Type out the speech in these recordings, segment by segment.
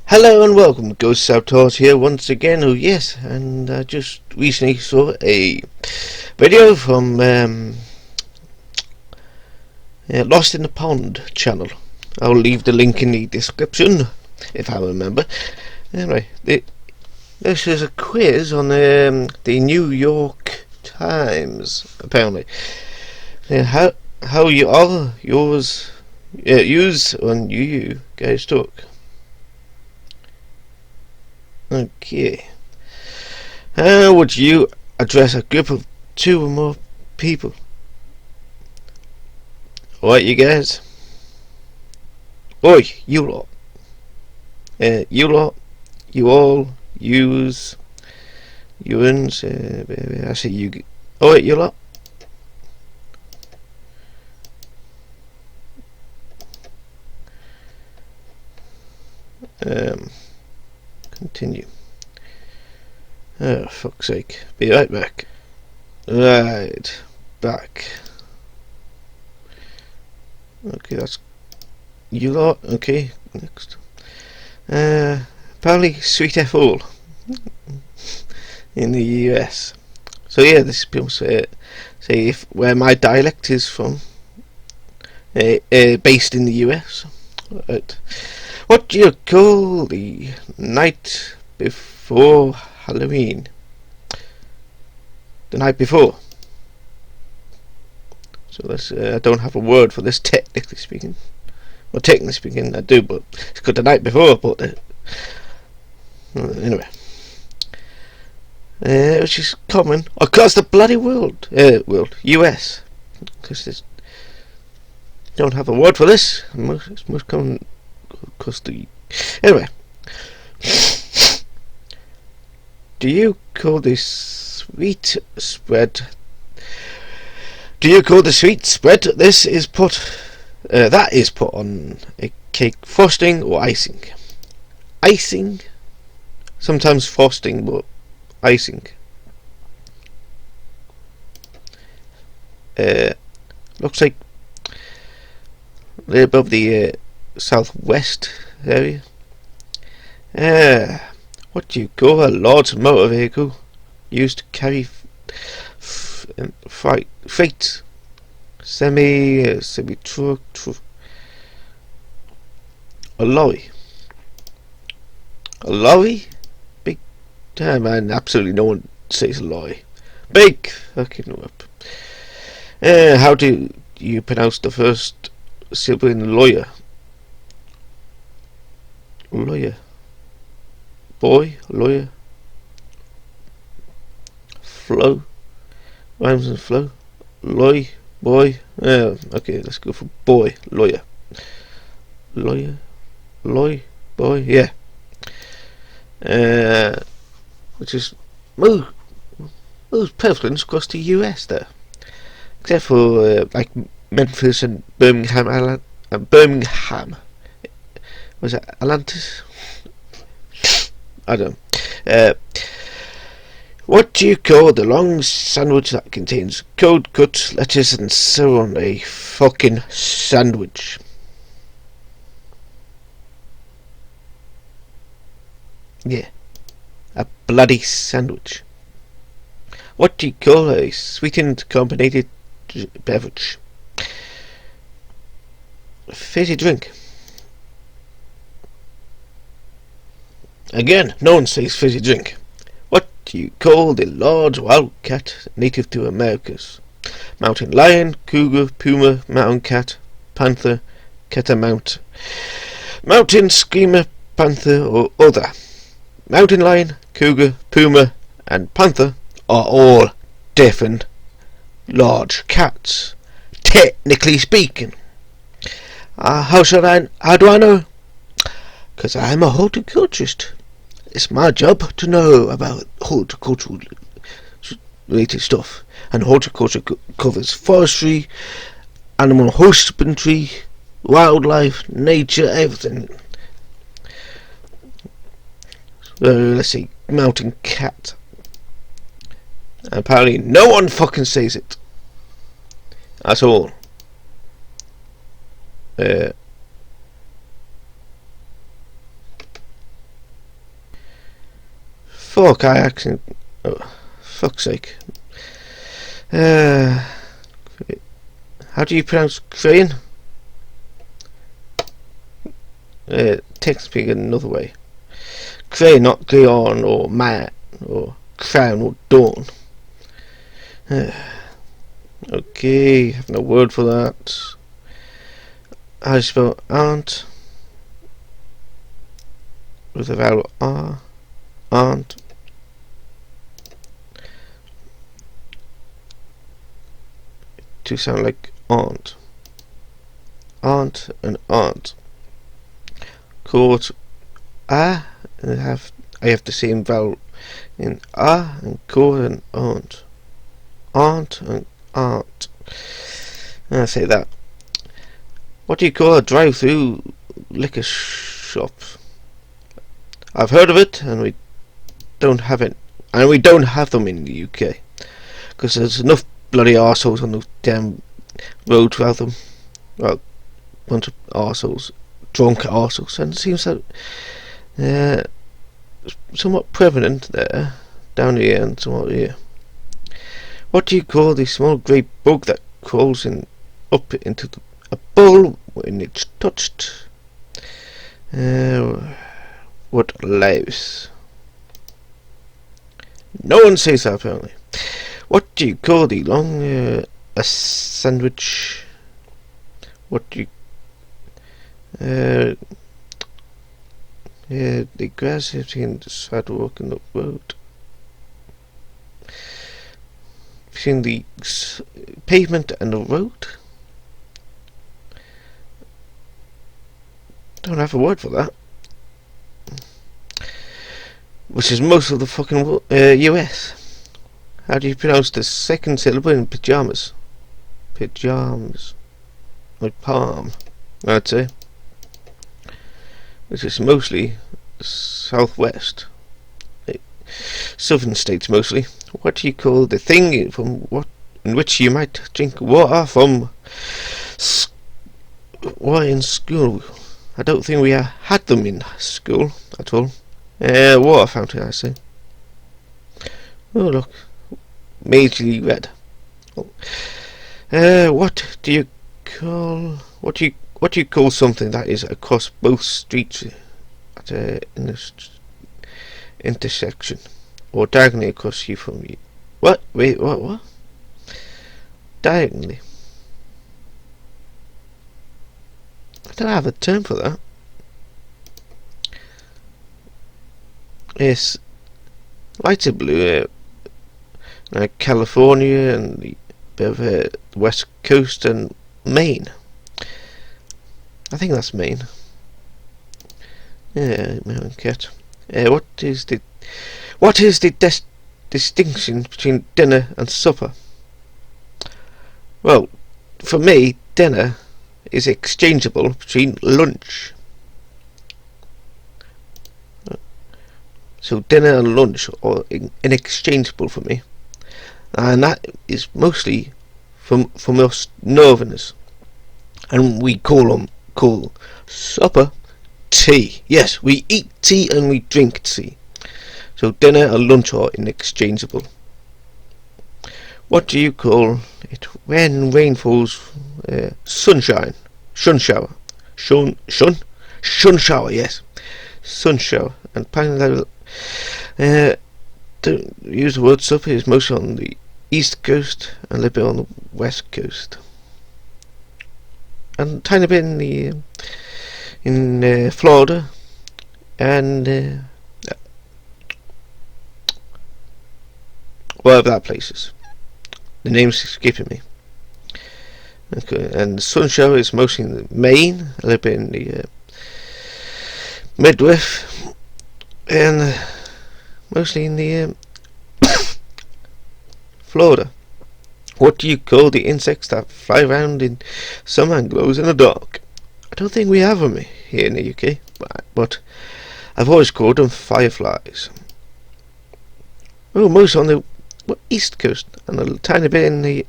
Hello and welcome, TheGhostOfSabotage here once again. Oh yes, and I just recently saw a video from Lost in the Pond channel. I'll leave the link in the description if I remember. Anyway, this is a quiz on the New York Times apparently. How you all yours use when you guys talk. Okay. How would you address a group of two or more people? Alright, you guys. Oi, you lot. You lot. You all. Yous. You'ns. I see you. Alright, you lot. Continue. Oh, fuck's sake. Be right back. Right. Back. Okay, that's you lot. Okay, next. Apparently Sweet F all in the US. So yeah, this is people say if where my dialect is from, based in the US. Right. What do you call the night before Halloween? The night before. So this, I don't have a word for this, technically speaking. Well, technically speaking, I do, but it's called the night before. But anyway, which is common across the bloody world, US, because there's don't have a word for this. It's most common across the. Anyway, do you call this sweet spread? Do you call the sweet spread? This is put. That is put on a cake frosting or icing. Icing. Sometimes frosting, but icing. Looks like above the southwest area. What do you call a large motor vehicle used to carry freight? Semi truck, a lorry. A lorry? Big damn man, absolutely no one says lorry. Big fucking whoop. How do you pronounce the first syllable in lawyer? Lawyer. Boy, lawyer. Flow. Rhymes and flow. Loy, boy. Okay, let's go for boy, lawyer. Lawyer. Loy, boy, yeah. Which is most prevalent across the US there. Except for like Memphis and Birmingham. Was it Atlantis? I don't know. What do you call the long sandwich that contains cold cut lettuce and so on? A fucking sandwich. Yeah. A bloody sandwich. What do you call a sweetened carbonated beverage? A fizzy drink. Again, no one says fizzy drink. What do you call the large wild cat native to Americas? Mountain lion, cougar, puma, mountain cat, panther, catamount, mountain screamer, panther, or other. Mountain lion, cougar, puma, and panther are all different large cats, technically speaking. How do I know? Because I'm a horticulturist. It's my job to know about horticultural related stuff, and horticulture covers forestry, animal husbandry, wildlife, nature, everything. Let's see, mountain cat. Apparently no one fucking says it at all. Fork, I actually... Oh, fuck's sake. How do you pronounce crane? Text me another way. Crane, not crayon or man or crown or dawn. Okay, have no word for that. How do you spell aunt? With a vowel R. Aunt. To sound like aunt. Aunt and aunt. Court and I have the same vowel in and court and aunt. Aunt and aunt. I say that. What do you call a drive-through liquor shop? I've heard of it, and we don't have it, and we don't have them in the UK, because there's enough bloody arseholes on those damn roads without them. Well, bunch of arseholes, drunk arseholes, and it seems that somewhat prevalent there, down here and somewhat here. What do you call the small grey bug that crawls up into a bowl when it's touched? What lives? No one says that apparently. What do you call the long a sandwich? What do you the grass is between the sidewalk and the road. Between the pavement and the road. Don't have a word for that. Which is most of the fucking US. How do you pronounce the second syllable in pyjamas? Pyjamas. Like palm, I'd say. Which is mostly southwest. Southern states mostly. What do you call the thing in which you might drink water from? Why in school? I don't think we had them in school at all. Water fountain, I say. Oh look, majorly red. What do you call something that is across both streets at an intersection, or diagonally across you from you? What? Wait, what? Diagonally. I don't have a term for that. Yes, lighter blue, like California and the bit of the west coast and Maine. I think that's Maine. Yeah, my cat. What is the distinction between dinner and supper? Well, for me, dinner is exchangeable between lunch. So dinner and lunch are inexchangeable for me, and that is mostly from us northerners, and we call supper tea. Yes, we eat tea and we drink tea. So dinner and lunch are inexchangeable. What do you call it when rain falls? Sunshine, sun shower, sun shower. Yes, sun shower. And apparently, to use the word supper is mostly on the east coast and a little bit on the west coast, and a tiny bit in Florida and wherever that place is. The name's escaping me. Okay, and the sun shower is mostly in the Maine, a little bit in the Midwest, and mostly in the Florida. What do you call the insects that fly around in summer and glows in the dark? I don't think we have them here in the UK, but I've always called them fireflies. Oh, most on the east coast and a tiny bit in the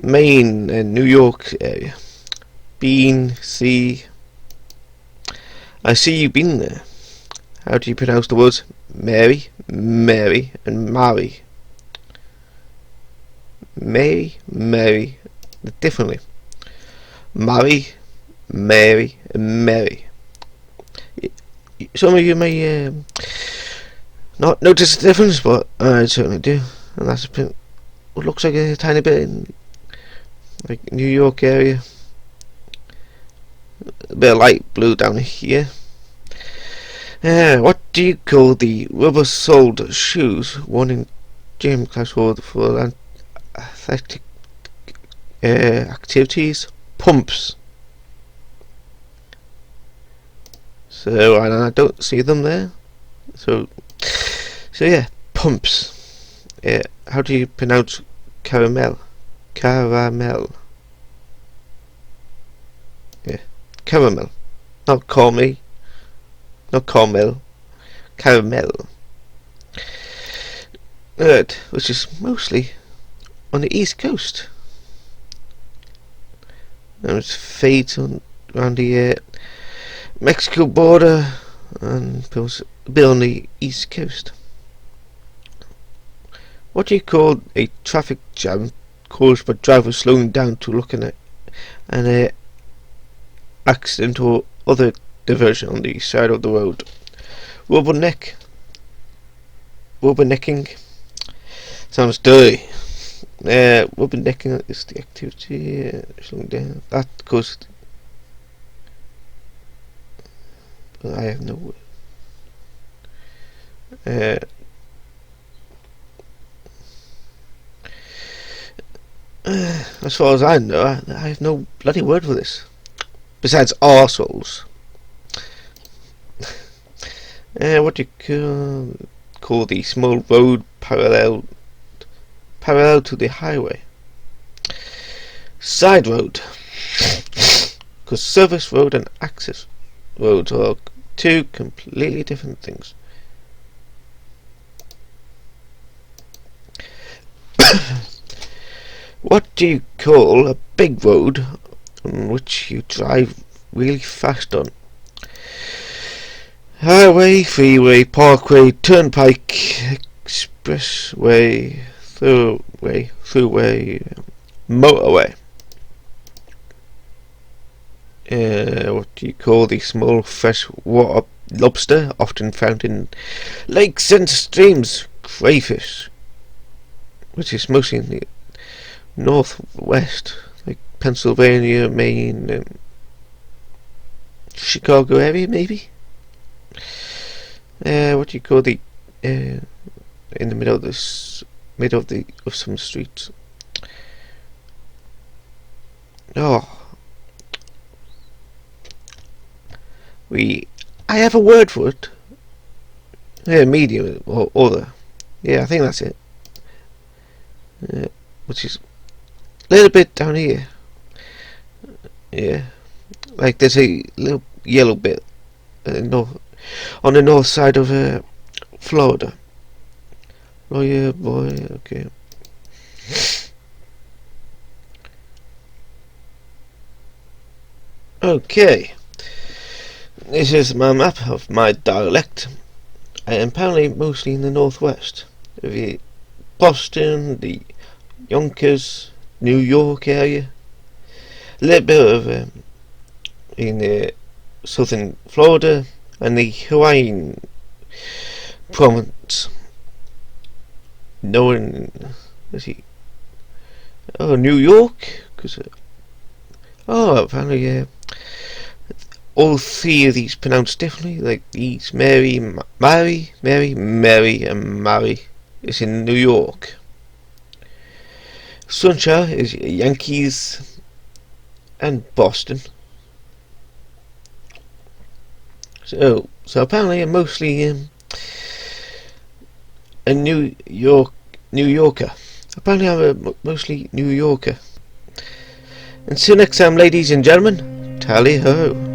Maine and New York area. I see you've been there. How do you pronounce the words Mary, Mary, and Mary. Mary, differently. Mary, Mary, and Mary. Some of you may not notice the difference, but I certainly do. And that's what looks like a tiny bit in like New York area. A bit of light blue down here. What do you call the rubber-soled shoes worn in gym class for athletic activities? Pumps. So I don't see them there. So yeah, pumps. How do you pronounce caramel? Caramel. Yeah, caramel. Not call me. Not caramel. Caramel. Good, which is mostly on the East Coast. And it fades around the Mexico border and a bit on the East Coast. What do you call a traffic jam caused by drivers slowing down to look at an accident or other diversion on the side of the road? Rubbernecking. Sounds dirty. Rubbernecking is the activity slowing down. That goes. I have no. As far as I know, I have no bloody word for this. Besides arseholes. What do you call the small road parallel to the highway? Side road. Because service road and access roads are two completely different things. What do you call a big road on which you drive really fast on? Highway, freeway, parkway, turnpike, expressway, throughway, motorway. What do you call the small freshwater lobster often found in lakes and streams? Crayfish, which is mostly in the northwest, like Pennsylvania, Maine, and Chicago area, maybe. What do you call the in the middle of of some streets? Oh. I have a word for it. Yeah, medium or other. Yeah, I think that's it. Which is a little bit down here. Yeah, like there's a little yellow bit on the north side of Florida. Oh yeah, boy. Okay. Okay. This is my map of my dialect. I am apparently mostly in the northwest. The Boston, the Yonkers, New York area. A little bit of in southern Florida and the Hawaiian province. Let's see. Oh, New York, apparently all three of these pronounced differently. Like these, Mary, and Mary. It's in New York. Sunshine is Yankees and Boston. So apparently I'm mostly a New Yorker. Apparently I'm mostly New Yorker. Until next time, ladies and gentlemen, tally ho.